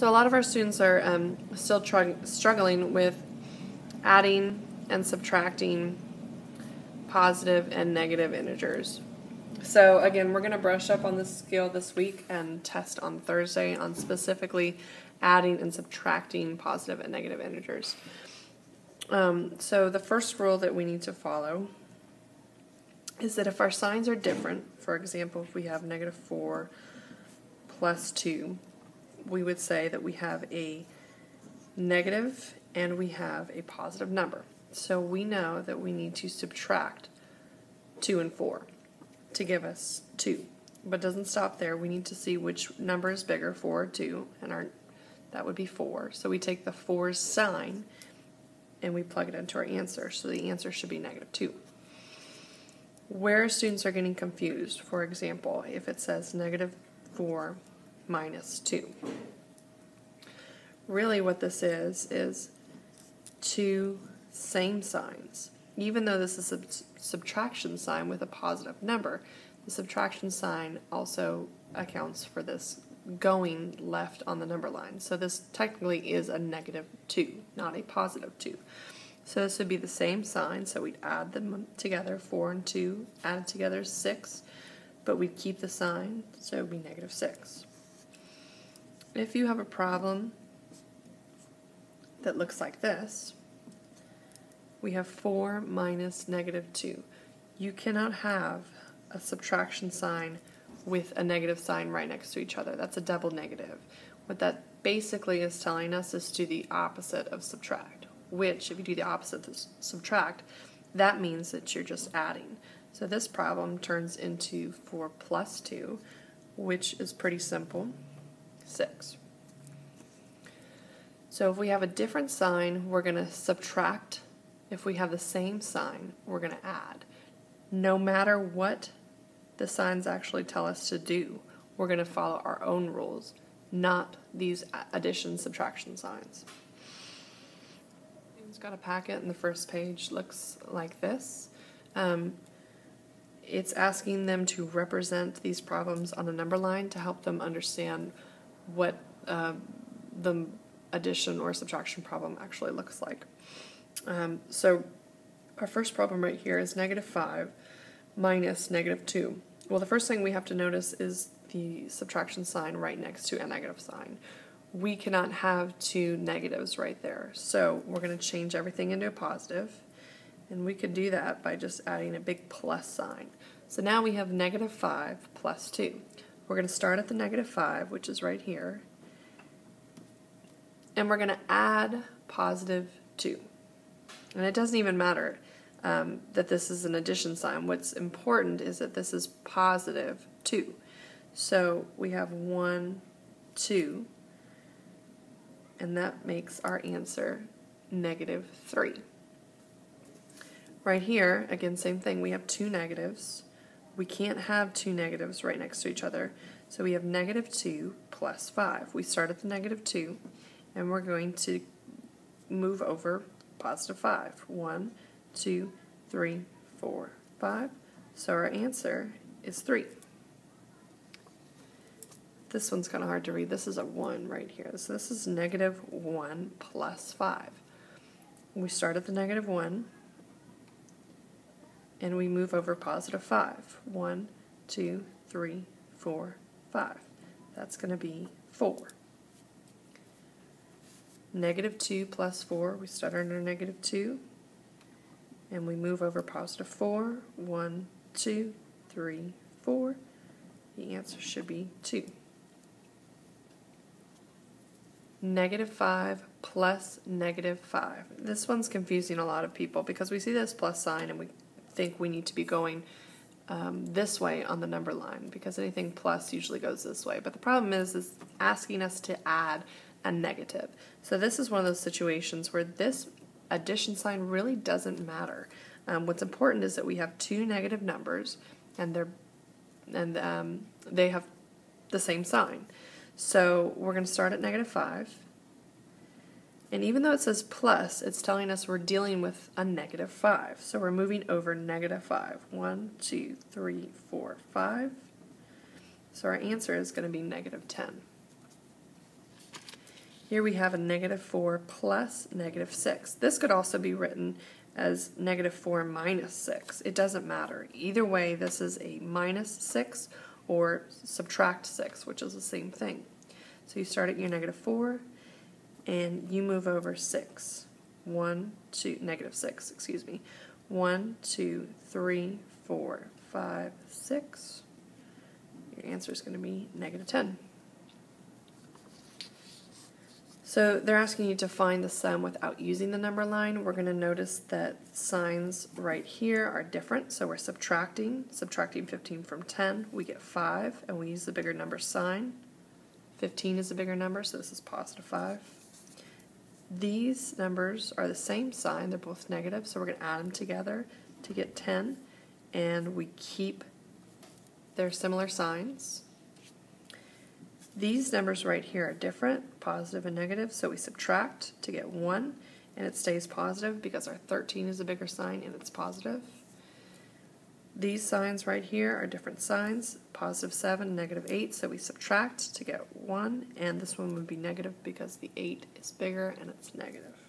So a lot of our students are still struggling with adding and subtracting positive and negative integers. So again, we're going to brush up on this skill this week and test on Thursday on specifically adding and subtracting positive and negative integers. So the first rule that we need to follow is that if our signs are different, for example, if we have -4 plus 2, we would say that we have a negative and we have a positive number. So we know that we need to subtract 2 and 4 to give us 2. But it doesn't stop there. We need to see which number is bigger, 4 or 2, and that would be 4. So we take the 4's sign and we plug it into our answer. So the answer should be -2. Where students are getting confused, for example, if it says -4 minus 2. Really what this is 2 same signs. Even though this is a subtraction sign with a positive number, the subtraction sign also accounts for this going left on the number line. So this technically is a -2, not a +2. So this would be the same sign, so we'd add them together, 4 and 2, added together 6, but we'd keep the sign, so it would be -6. If you have a problem that looks like this, we have 4 minus -2. You cannot have a subtraction sign with a negative sign right next to each other. That's a double negative. What that basically is telling us is do the opposite of subtract, which if you do the opposite of subtract, that means that you're just adding. So this problem turns into 4 plus 2, which is pretty simple, 6. So if we have a different sign, we're going to subtract. If we have the same sign, we're going to add. No matter what the signs actually tell us to do, we're going to follow our own rules, not these addition subtraction signs. It's got a packet and the first page looks like this. It's asking them to represent these problems on a number line to help them understand what the addition or subtraction problem actually looks like. So our first problem right here is -5 minus -2. Well, the first thing we have to notice is the subtraction sign right next to a negative sign. We cannot have two negatives right there, so we're going to change everything into a positive, and we could do that by just adding a big plus sign. So now we have -5 plus 2. We're going to start at the -5, which is right here, and we're going to add positive 2. And it doesn't even matter that this is an addition sign. What's important is that this is positive 2. So we have 1, 2, and that makes our answer -3. Right here, again, same thing, we have two negatives. We can't have two negatives right next to each other, so we have -2 plus 5. We start at the -2, and we're going to move over positive 5. 1, 2, 3, 4, 5. So our answer is 3. This one's kind of hard to read. This is a 1 right here. So this is -1 plus 5. We start at the -1, and we move over positive 5. 1, 2, 3, 4, 5. That's going to be 4. -2 plus 4, we start under -2, and we move over positive 4. 1, 2, 3, 4. The answer should be 2. -5 plus -5. This one's confusing a lot of people because we see this plus sign and we think we need to be going this way on the number line because anything plus usually goes this way. But the problem is asking us to add a negative. So this is one of those situations where this addition sign really doesn't matter. What's important is that we have two negative numbers and they have the same sign. So we're going to start at -5. And even though it says plus, it's telling us we're dealing with a -5. So we're moving over -5. 1, 2, 3, 4, 5. So our answer is going to be -10. Here we have a -4 plus -6. This could also be written as -4 minus 6. It doesn't matter. Either way, this is a -6 or subtract 6, which is the same thing. So you start at your -4 and you move over 6. 1, 2, -6, excuse me. 1, 2, 3, 4, 5, 6. Your answer is going to be -10. So they're asking you to find the sum without using the number line. We're going to notice that signs right here are different. So we're subtracting 15 from 10. We get 5, and we use the bigger number sign. 15 is a bigger number, so this is +5. These numbers are the same sign. They're both negative, so we're going to add them together to get 10. And we keep their similar signs. These numbers right here are different, positive and negative, so we subtract to get 1, and it stays positive because our 13 is a bigger sign and it's positive. These signs right here are different signs, +7, -8, so we subtract to get 1, and this one would be negative because the 8 is bigger and it's negative.